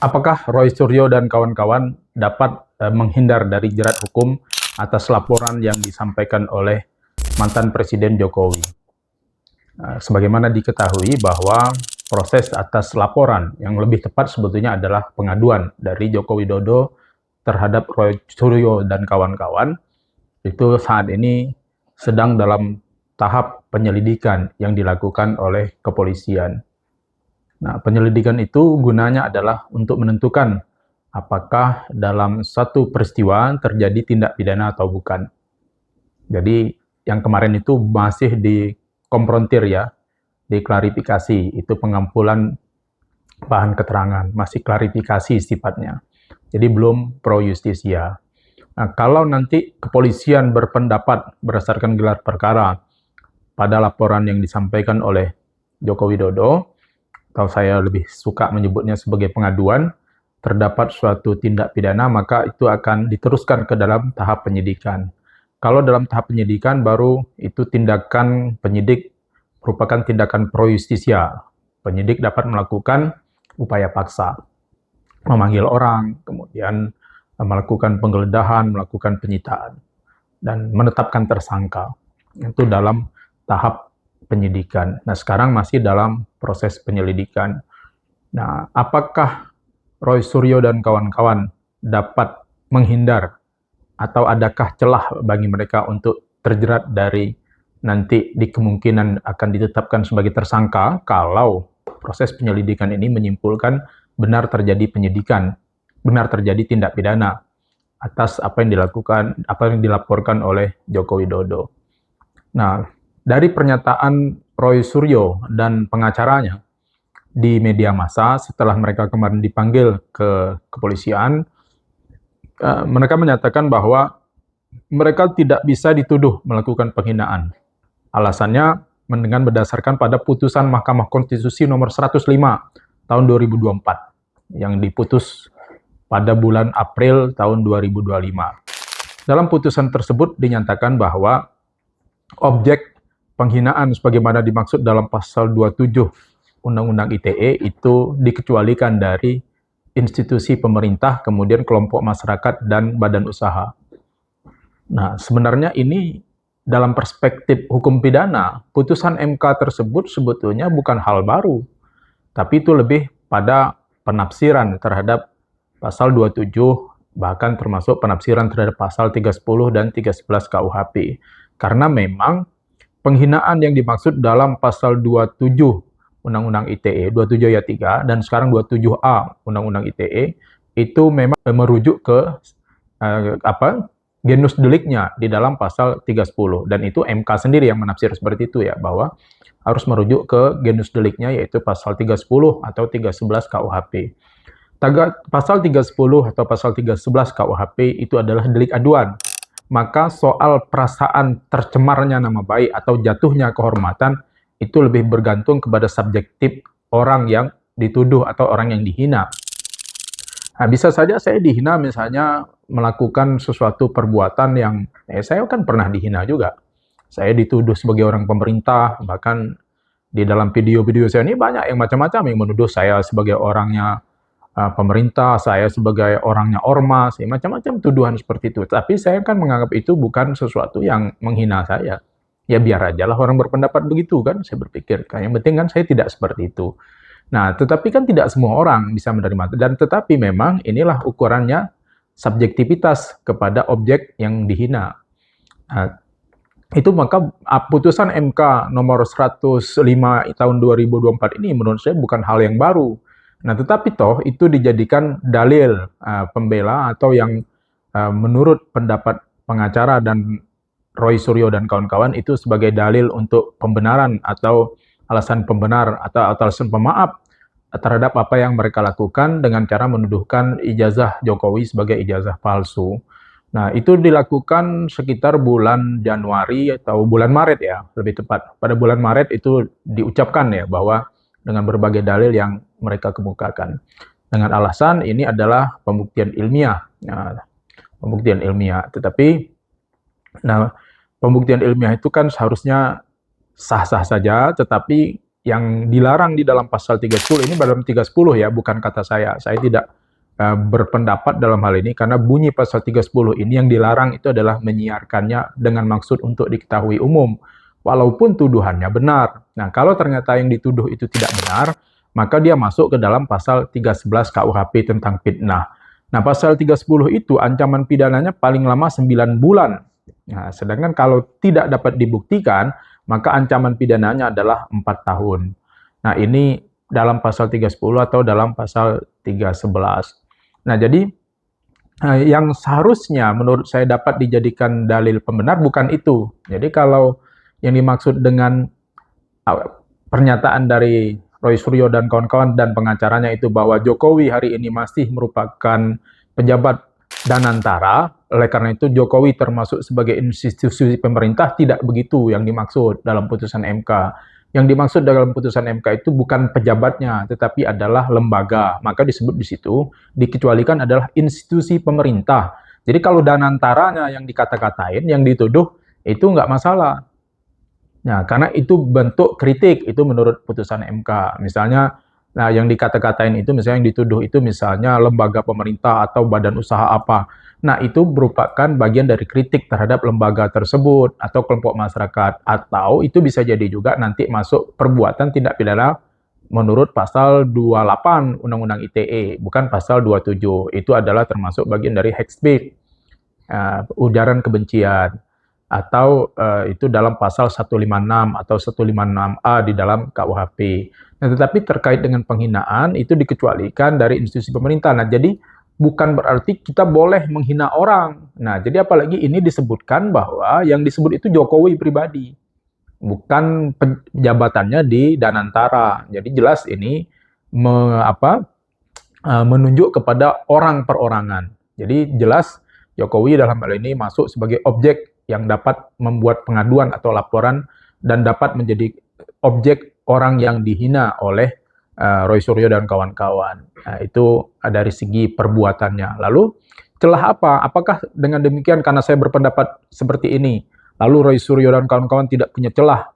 Apakah Roy Suryo dan kawan-kawan dapat menghindar dari jerat hukum atas laporan yang disampaikan oleh mantan Presiden Jokowi? Sebagaimana diketahui bahwa proses atas laporan yang lebih tepat sebetulnya adalah pengaduan dari Joko Widodo terhadap Roy Suryo dan kawan-kawan itu saat ini sedang dalam tahap penyelidikan yang dilakukan oleh kepolisian. Nah, penyelidikan itu gunanya adalah untuk menentukan apakah dalam satu peristiwa terjadi tindak pidana atau bukan. Jadi, yang kemarin itu masih dikonfrontir ya, diklarifikasi, itu pengampulan bahan keterangan, masih klarifikasi sifatnya. Jadi belum pro justisia. Nah, kalau nanti kepolisian berpendapat berdasarkan gelar perkara pada laporan yang disampaikan oleh Joko Widodo, atau saya lebih suka menyebutnya sebagai pengaduan, terdapat suatu tindak pidana, maka itu akan diteruskan ke dalam tahap penyidikan. Kalau dalam tahap penyidikan, baru itu tindakan penyidik merupakan tindakan pro justisia. Penyidik dapat melakukan upaya paksa, memanggil orang, kemudian melakukan penggeledahan, melakukan penyitaan, dan menetapkan tersangka. Itu dalam tahap penyidikan. Nah, sekarang masih dalam proses penyelidikan. Nah, apakah Roy Suryo dan kawan-kawan dapat menghindar atau adakah celah bagi mereka untuk terjerat dari nanti di kemungkinan akan ditetapkan sebagai tersangka kalau proses penyelidikan ini menyimpulkan benar terjadi penyidikan, benar terjadi tindak pidana atas apa yang dilakukan, apa yang dilaporkan oleh Joko Widodo. Nah, dari pernyataan Roy Suryo dan pengacaranya di media massa setelah mereka kemarin dipanggil ke kepolisian, mereka menyatakan bahwa mereka tidak bisa dituduh melakukan penghinaan. Alasannya dengan berdasarkan pada putusan Mahkamah Konstitusi nomor 105 tahun 2024 yang diputus pada bulan April tahun 2025. Dalam putusan tersebut dinyatakan bahwa objek penghinaan sebagaimana dimaksud dalam pasal 27 Undang-Undang ITE itu dikecualikan dari institusi pemerintah, kemudian kelompok masyarakat, dan badan usaha. Nah, sebenarnya ini dalam perspektif hukum pidana, putusan MK tersebut sebetulnya bukan hal baru, tapi itu lebih pada penafsiran terhadap pasal 27, bahkan termasuk penafsiran terhadap pasal 310 dan 311 KUHP. Karena memang penghinaan yang dimaksud dalam pasal 27 Undang-Undang ITE, 27 ayat 3, dan sekarang 27A Undang-Undang ITE, itu memang merujuk ke genus deliknya di dalam pasal 310. Dan itu MK sendiri yang menafsir seperti itu ya, bahwa harus merujuk ke genus deliknya yaitu pasal 310 atau 311 KUHP. Pasal 310 atau pasal 311 KUHP itu adalah delik aduan. Maka soal perasaan tercemarnya nama baik atau jatuhnya kehormatan itu lebih bergantung kepada subjektif orang yang dituduh atau orang yang dihina. Nah, bisa saja saya dihina misalnya melakukan sesuatu perbuatan yang saya kan pernah dihina juga. Saya dituduh sebagai orang pemerintah, bahkan di dalam video-video saya ini banyak yang macam-macam yang menuduh saya sebagai orangnya pemerintah, saya sebagai orangnya ormas, ya, macam-macam tuduhan seperti itu. Tapi saya kan menganggap itu bukan sesuatu yang menghina saya. Ya biar aja lah orang berpendapat begitu kan, saya berpikir. Yang penting kan saya tidak seperti itu. Nah, tetapi kan tidak semua orang bisa menerima. Dan tetapi memang inilah ukurannya subjektivitas kepada objek yang dihina. Nah, itu maka putusan MK nomor 105 tahun 2024 ini menurut saya bukan hal yang baru. Nah, tetapi toh itu dijadikan dalil pembela atau yang menurut pendapat pengacara dan Roy Suryo dan kawan-kawan itu sebagai dalil untuk pembenaran atau alasan pembenar atau alasan pemaaf terhadap apa yang mereka lakukan dengan cara menuduhkan ijazah Jokowi sebagai ijazah palsu. Nah, itu dilakukan sekitar bulan Januari atau bulan Maret ya, lebih tepat. Pada bulan Maret itu diucapkan ya bahwa dengan berbagai dalil yang mereka kemukakan. Dengan alasan ini adalah pembuktian ilmiah. Nah, pembuktian ilmiah. Tetapi, nah, pembuktian ilmiah itu kan seharusnya sah-sah saja, tetapi yang dilarang di dalam pasal 310, ini dalam 310 ya, bukan kata saya. Saya tidak berpendapat dalam hal ini, karena bunyi pasal 310 ini yang dilarang itu adalah menyiarkannya dengan maksud untuk diketahui umum, walaupun tuduhannya benar. Nah, kalau ternyata yang dituduh itu tidak benar, maka dia masuk ke dalam pasal 311 KUHP tentang fitnah. Nah, pasal 310 itu ancaman pidananya paling lama 9 bulan. Nah, sedangkan kalau tidak dapat dibuktikan, maka ancaman pidananya adalah 4 tahun. Nah, ini dalam pasal 310 atau dalam pasal 311. Nah, jadi yang seharusnya menurut saya dapat dijadikan dalil pembenar bukan itu. Jadi kalau yang dimaksud dengan pernyataan dari Roy Suryo dan kawan-kawan dan pengacaranya itu bahwa Jokowi hari ini masih merupakan pejabat danantara, oleh karena itu Jokowi termasuk sebagai institusi pemerintah, tidak begitu yang dimaksud dalam putusan MK. Yang dimaksud dalam putusan MK itu bukan pejabatnya, tetapi adalah lembaga. Maka disebut di situ, dikecualikan adalah institusi pemerintah. Jadi kalau danantaranya yang dikata-katain, yang dituduh, itu nggak masalah. Nah, karena itu bentuk kritik, itu menurut putusan MK. Misalnya, nah yang dikata-katain itu, misalnya yang dituduh itu misalnya lembaga pemerintah atau badan usaha apa. Nah, itu merupakan bagian dari kritik terhadap lembaga tersebut atau kelompok masyarakat. Atau itu bisa jadi juga nanti masuk perbuatan tindak pidana menurut pasal 28 Undang-Undang ITE, bukan pasal 27. Itu adalah termasuk bagian dari hate speech, ujaran kebencian. Atau itu dalam pasal 156 atau 156A di dalam KUHP. Nah, tetapi terkait dengan penghinaan, itu dikecualikan dari institusi pemerintah. Nah, jadi bukan berarti kita boleh menghina orang. Nah, jadi apalagi ini disebutkan bahwa yang disebut itu Jokowi pribadi, bukan jabatannya di Danantara. Jadi jelas ini menunjuk kepada orang perorangan. Jadi jelas Jokowi dalam hal ini masuk sebagai objek yang dapat membuat pengaduan atau laporan dan dapat menjadi objek orang yang dihina oleh Roy Suryo dan kawan-kawan. Nah, itu dari segi perbuatannya. Lalu celah apa? Apakah dengan demikian karena saya berpendapat seperti ini, lalu Roy Suryo dan kawan-kawan tidak punya celah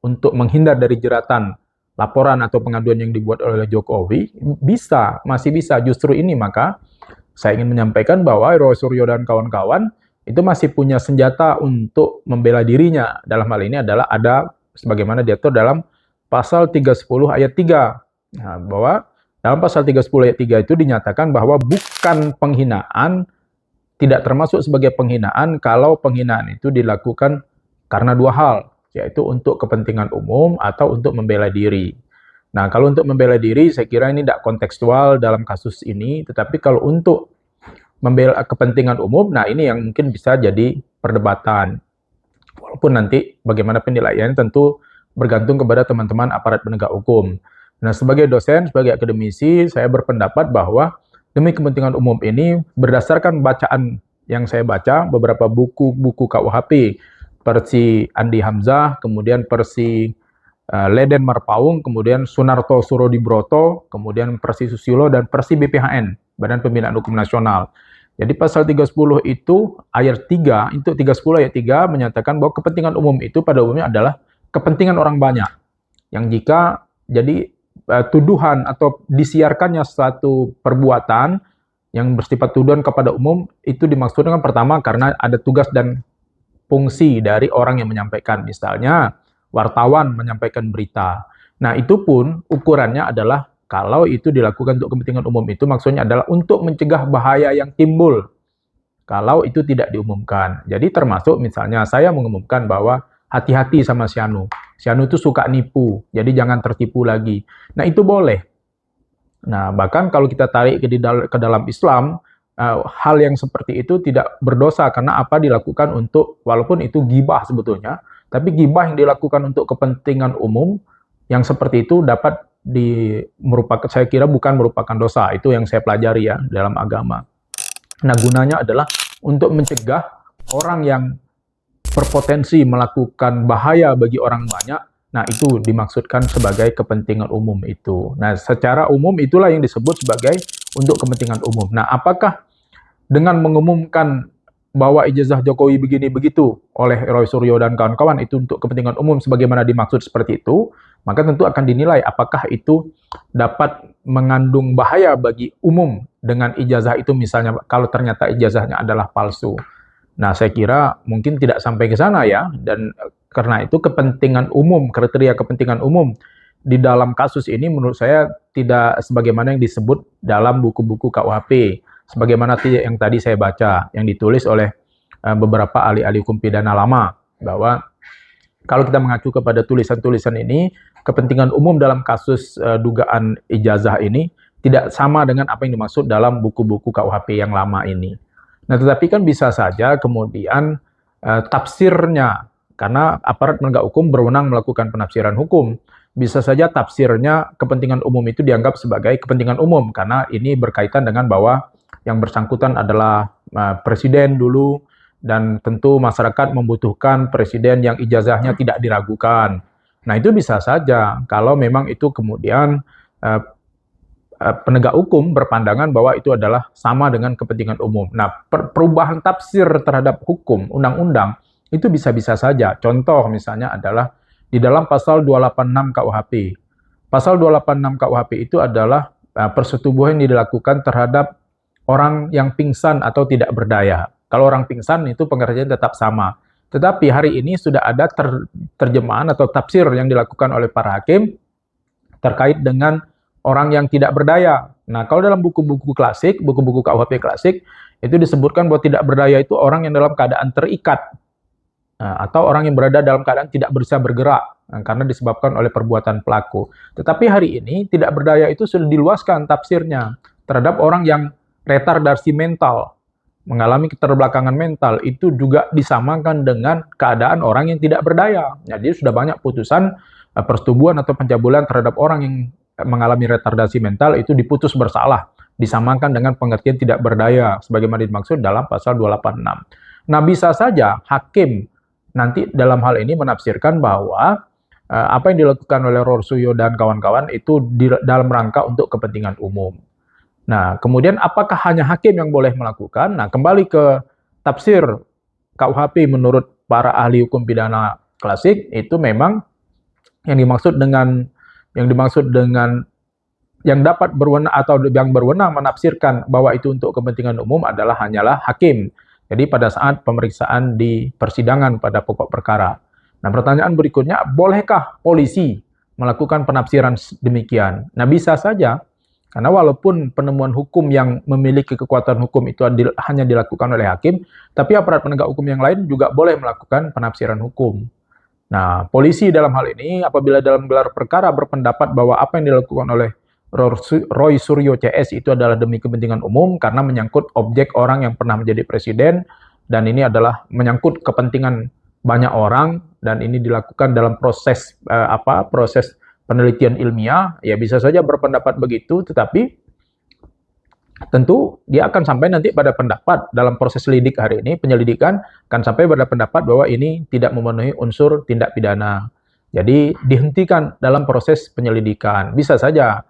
untuk menghindar dari jeratan laporan atau pengaduan yang dibuat oleh Jokowi? Bisa, masih bisa. Justru ini maka saya ingin menyampaikan bahwa Roy Suryo dan kawan-kawan itu masih punya senjata untuk membela dirinya. Dalam hal ini adalah ada sebagaimana diatur dalam pasal 310 ayat 3. Nah, bahwa dalam pasal 310 ayat 3 itu dinyatakan bahwa bukan penghinaan, tidak termasuk sebagai penghinaan kalau penghinaan itu dilakukan karena dua hal, yaitu untuk kepentingan umum atau untuk membela diri. Nah, kalau untuk membela diri, saya kira ini tidak kontekstual dalam kasus ini, tetapi kalau untuk membela kepentingan umum, nah ini yang mungkin bisa jadi perdebatan. Walaupun nanti bagaimana penilaiannya tentu bergantung kepada teman-teman aparat penegak hukum. Nah, sebagai dosen, sebagai akademisi, saya berpendapat bahwa demi kepentingan umum ini, berdasarkan bacaan yang saya baca, beberapa buku-buku KUHP, versi Andi Hamzah, kemudian versi Leden Marpaung, kemudian Sunarto Surodibroto, kemudian versi Susilo, dan versi BPHN, Badan Pembinaan Hukum Nasional. Jadi pasal 310 itu, ayat 3, itu 310 ayat 3 menyatakan bahwa kepentingan umum itu pada umumnya adalah kepentingan orang banyak. Yang jika jadi tuduhan atau disiarkannya suatu perbuatan yang bersifat tuduhan kepada umum, itu dimaksudkan pertama karena ada tugas dan fungsi dari orang yang menyampaikan. Misalnya, wartawan menyampaikan berita. Nah, itu pun ukurannya adalah kalau itu dilakukan untuk kepentingan umum, itu maksudnya adalah untuk mencegah bahaya yang timbul kalau itu tidak diumumkan. Jadi termasuk misalnya saya mengumumkan bahwa hati-hati sama Sianu. Sianu itu suka nipu, jadi jangan tertipu lagi. Nah, itu boleh. Nah, bahkan kalau kita tarik ke dalam Islam, hal yang seperti itu tidak berdosa karena apa dilakukan untuk, walaupun itu gibah sebetulnya, tapi gibah yang dilakukan untuk kepentingan umum, yang seperti itu dapat saya kira bukan merupakan dosa. Itu yang saya pelajari ya dalam agama. Nah, gunanya adalah untuk mencegah orang yang berpotensi melakukan bahaya bagi orang banyak. Nah, itu dimaksudkan sebagai kepentingan umum itu. Nah, secara umum itulah yang disebut sebagai untuk kepentingan umum. Nah, apakah dengan mengumumkan bahwa ijazah Jokowi begini begitu oleh Roy Suryo dan kawan-kawan itu untuk kepentingan umum sebagaimana dimaksud seperti itu, maka tentu akan dinilai apakah itu dapat mengandung bahaya bagi umum dengan ijazah itu, misalnya kalau ternyata ijazahnya adalah palsu. Nah, saya kira mungkin tidak sampai ke sana ya, dan karena itu kepentingan umum, kriteria kepentingan umum di dalam kasus ini menurut saya tidak sebagaimana yang disebut dalam buku-buku KUHP, sebagaimana yang tadi saya baca, yang ditulis oleh beberapa ahli-ahli hukum pidana lama, bahwa kalau kita mengacu kepada tulisan-tulisan ini, kepentingan umum dalam kasus dugaan ijazah ini tidak sama dengan apa yang dimaksud dalam buku-buku KUHP yang lama ini. Nah, tetapi kan bisa saja kemudian tafsirnya, karena aparat penegak hukum berwenang melakukan penafsiran hukum, bisa saja tafsirnya kepentingan umum itu dianggap sebagai kepentingan umum, karena ini berkaitan dengan bahwa yang bersangkutan adalah presiden dulu, dan tentu masyarakat membutuhkan presiden yang ijazahnya tidak diragukan. Nah, itu bisa saja kalau memang itu kemudian penegak hukum berpandangan bahwa itu adalah sama dengan kepentingan umum. Nah, perubahan tafsir terhadap hukum, undang-undang, itu bisa-bisa saja. Contoh misalnya adalah di dalam pasal 286 KUHP. Pasal 286 KUHP itu adalah persetubuhan yang dilakukan terhadap orang yang pingsan atau tidak berdaya. Kalau orang pingsan itu pengertian tetap sama. Tetapi hari ini sudah ada terjemahan atau tafsir yang dilakukan oleh para hakim terkait dengan orang yang tidak berdaya. Nah, kalau dalam buku-buku klasik, buku-buku KUHP klasik, itu disebutkan bahwa tidak berdaya itu orang yang dalam keadaan terikat, atau orang yang berada dalam keadaan tidak bisa bergerak, karena disebabkan oleh perbuatan pelaku. Tetapi hari ini, tidak berdaya itu sudah diluaskan tafsirnya terhadap orang yang retardasi mental, mengalami keterbelakangan mental, itu juga disamakan dengan keadaan orang yang tidak berdaya. Jadi sudah banyak putusan persetubuhan atau pencabulan terhadap orang yang mengalami retardasi mental itu diputus bersalah, disamakan dengan pengertian tidak berdaya sebagaimana dimaksud dalam pasal 286. Nah, bisa saja hakim nanti dalam hal ini menafsirkan bahwa apa yang dilakukan oleh Roy Suryo dan kawan-kawan itu dalam rangka untuk kepentingan umum. Nah, kemudian apakah hanya hakim yang boleh melakukan? Nah, kembali ke tafsir KUHP menurut para ahli hukum pidana klasik, itu memang yang dimaksud dengan yang dapat berwenang atau yang berwenang menafsirkan bahwa itu untuk kepentingan umum hanyalah hakim. Jadi pada saat pemeriksaan di persidangan pada pokok perkara. Nah, pertanyaan berikutnya, bolehkah polisi melakukan penafsiran demikian? Nah, bisa saja, karena walaupun penemuan hukum yang memiliki kekuatan hukum itu hanya dilakukan oleh hakim, tapi aparat penegak hukum yang lain juga boleh melakukan penafsiran hukum. Nah, polisi dalam hal ini apabila dalam gelar perkara berpendapat bahwa apa yang dilakukan oleh Roy Suryo CS itu adalah demi kepentingan umum karena menyangkut objek orang yang pernah menjadi presiden, dan ini adalah menyangkut kepentingan banyak orang, dan ini dilakukan dalam proses proses penelitian ilmiah, ya bisa saja berpendapat begitu, tetapi tentu dia akan sampai nanti pada pendapat dalam proses lidik hari ini, penyelidikan akan sampai pada pendapat bahwa ini tidak memenuhi unsur tindak pidana. Jadi dihentikan dalam proses penyelidikan, bisa saja.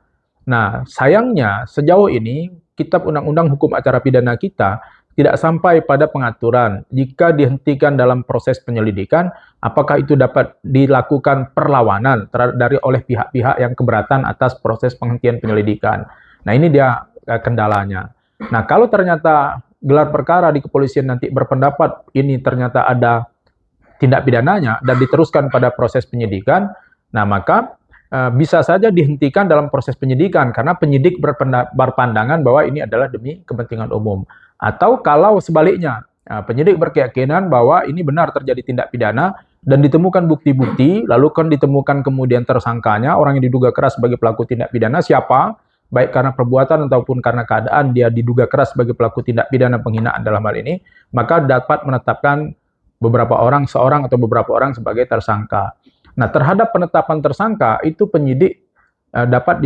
Nah, sayangnya sejauh ini Kitab Undang-Undang Hukum Acara Pidana kita tidak sampai pada pengaturan jika dihentikan dalam proses penyelidikan, apakah itu dapat dilakukan perlawanan oleh pihak-pihak yang keberatan atas proses penghentian penyelidikan. Nah, ini dia kendalanya. Nah, kalau ternyata gelar perkara di kepolisian nanti berpendapat ini ternyata ada tindak pidananya dan diteruskan pada proses penyidikan, nah maka bisa saja dihentikan dalam proses penyidikan karena penyidik berpandangan bahwa ini adalah demi kepentingan umum. Atau kalau sebaliknya, penyidik berkeyakinan bahwa ini benar terjadi tindak pidana dan ditemukan bukti-bukti, lalu kan ditemukan kemudian tersangkanya, orang yang diduga keras sebagai pelaku tindak pidana siapa, baik karena perbuatan ataupun karena keadaan dia diduga keras sebagai pelaku tindak pidana penghinaan dalam hal ini, maka dapat menetapkan seorang atau beberapa orang sebagai tersangka. Nah, terhadap penetapan tersangka, itu penyidik dapat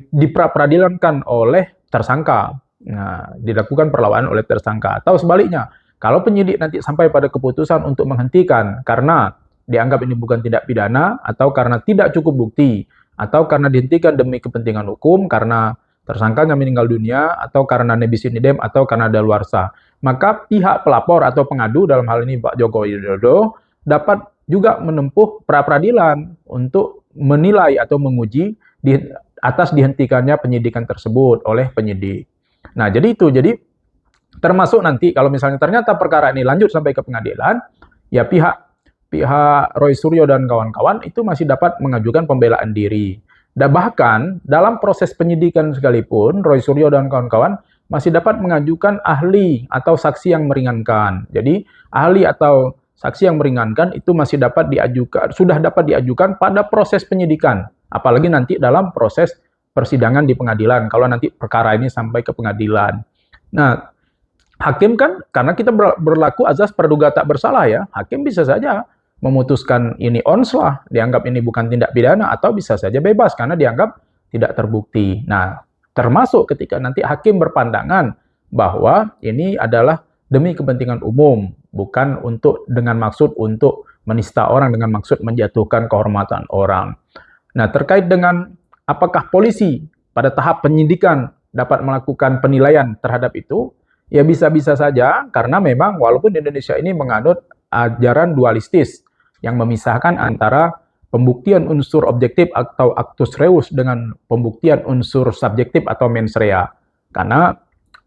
diperadilankan oleh tersangka. Nah, dilakukan perlawanan oleh tersangka. Atau sebaliknya, kalau penyidik nanti sampai pada keputusan untuk menghentikan karena dianggap ini bukan tindak pidana, atau karena tidak cukup bukti, atau karena dihentikan demi kepentingan hukum, karena tersangkanya meninggal dunia, atau karena nebis in idem, atau karena daluarsa. maka pihak pelapor atau pengadu, dalam hal ini Pak Joko Widodo, dapat juga menempuh pra-peradilan untuk menilai atau menguji di atas dihentikannya penyidikan tersebut oleh penyidik. Nah, jadi itu. Jadi termasuk nanti kalau misalnya ternyata perkara ini lanjut sampai ke pengadilan, ya pihak Roy Suryo dan kawan-kawan itu masih dapat mengajukan pembelaan diri. Dan bahkan dalam proses penyidikan sekalipun, Roy Suryo dan kawan-kawan masih dapat mengajukan ahli atau saksi yang meringankan. Jadi ahli atau saksi yang meringankan itu masih dapat diajukan, sudah dapat diajukan pada proses penyidikan. Apalagi nanti dalam proses persidangan di pengadilan, kalau nanti perkara ini sampai ke pengadilan. Nah, hakim kan, karena kita berlaku azas praduga tak bersalah ya, hakim bisa saja memutuskan ini onslah, dianggap ini bukan tindak pidana, atau bisa saja bebas karena dianggap tidak terbukti. Nah, termasuk ketika nanti hakim berpandangan bahwa ini adalah demi kepentingan umum, bukan untuk dengan maksud untuk menista orang, dengan maksud menjatuhkan kehormatan orang. Nah, terkait dengan apakah polisi pada tahap penyidikan dapat melakukan penilaian terhadap itu, ya bisa-bisa saja, karena memang walaupun Indonesia ini menganut ajaran dualistis yang memisahkan antara pembuktian unsur objektif atau actus reus dengan pembuktian unsur subjektif atau mens rea. Karena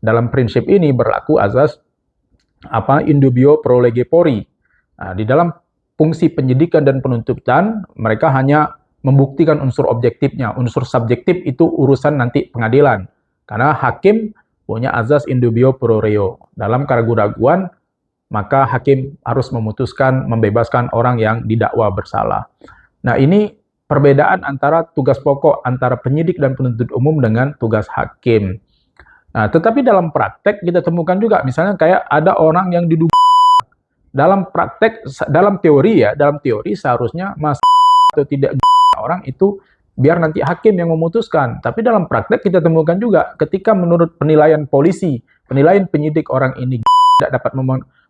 dalam prinsip ini berlaku azas in dubio pro lege fori. Nah, di dalam fungsi penyidikan dan penuntutan, mereka hanya membuktikan unsur objektifnya. Unsur subjektif itu urusan nanti pengadilan. Karena hakim punya azas in dubio pro reo. Dalam keraguan-raguan, maka hakim harus memutuskan membebaskan orang yang didakwa bersalah. Nah, ini perbedaan antara tugas pokok antara penyidik dan penuntut umum dengan tugas hakim. Nah, tetapi dalam praktek kita temukan juga, misalnya kayak ada orang yang diduga dalam praktek, dalam teori seharusnya atau tidak orang itu biar nanti hakim yang memutuskan. Tapi dalam praktek kita temukan juga ketika menurut penilaian polisi, penilaian penyidik orang ini tidak dapat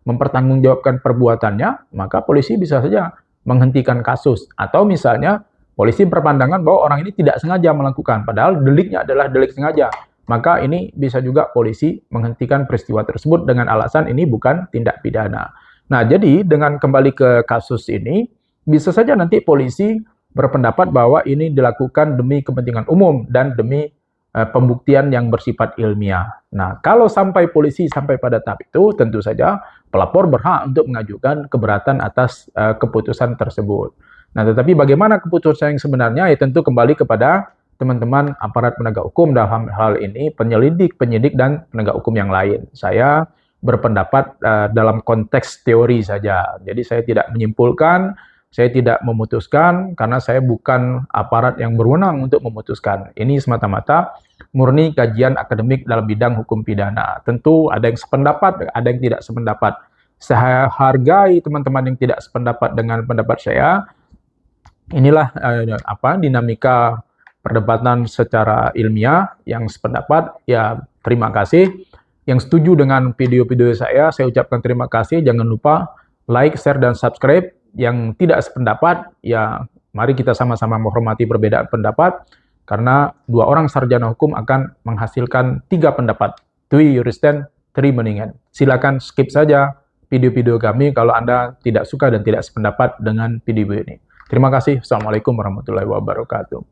mempertanggungjawabkan perbuatannya, maka polisi bisa saja menghentikan kasus. Atau misalnya polisi berpandangan bahwa orang ini tidak sengaja melakukan, padahal deliknya adalah delik sengaja. Maka ini bisa juga polisi menghentikan peristiwa tersebut dengan alasan ini bukan tindak pidana. Nah, jadi dengan kembali ke kasus ini, bisa saja nanti polisi berpendapat bahwa ini dilakukan demi kepentingan umum dan demi pembuktian yang bersifat ilmiah. Nah, kalau sampai polisi sampai pada tahap itu, tentu saja pelapor berhak untuk mengajukan keberatan atas keputusan tersebut. Nah, tetapi bagaimana keputusan yang sebenarnya, ya tentu kembali kepada teman-teman aparat penegak hukum dalam hal ini, penyelidik, penyidik, dan penegak hukum yang lain. Saya berpendapat dalam konteks teori saja. Jadi saya tidak menyimpulkan, saya tidak memutuskan, karena saya bukan aparat yang berwenang untuk memutuskan. Ini semata-mata murni kajian akademik dalam bidang hukum pidana. Tentu ada yang sependapat, ada yang tidak sependapat. Saya hargai teman-teman yang tidak sependapat dengan pendapat saya. Inilah dinamika perdebatan secara ilmiah. Yang sependapat, ya terima kasih. Yang setuju dengan video-video saya ucapkan terima kasih. Jangan lupa like, share, dan subscribe. Yang tidak sependapat, ya mari kita sama-sama menghormati perbedaan pendapat, karena 2 orang sarjana hukum akan menghasilkan 3 pendapat. 2 juristen, 3 mendingan. Silakan skip saja video-video kami kalau Anda tidak suka dan tidak sependapat dengan video ini. Terima kasih. Assalamualaikum warahmatullahi wabarakatuh.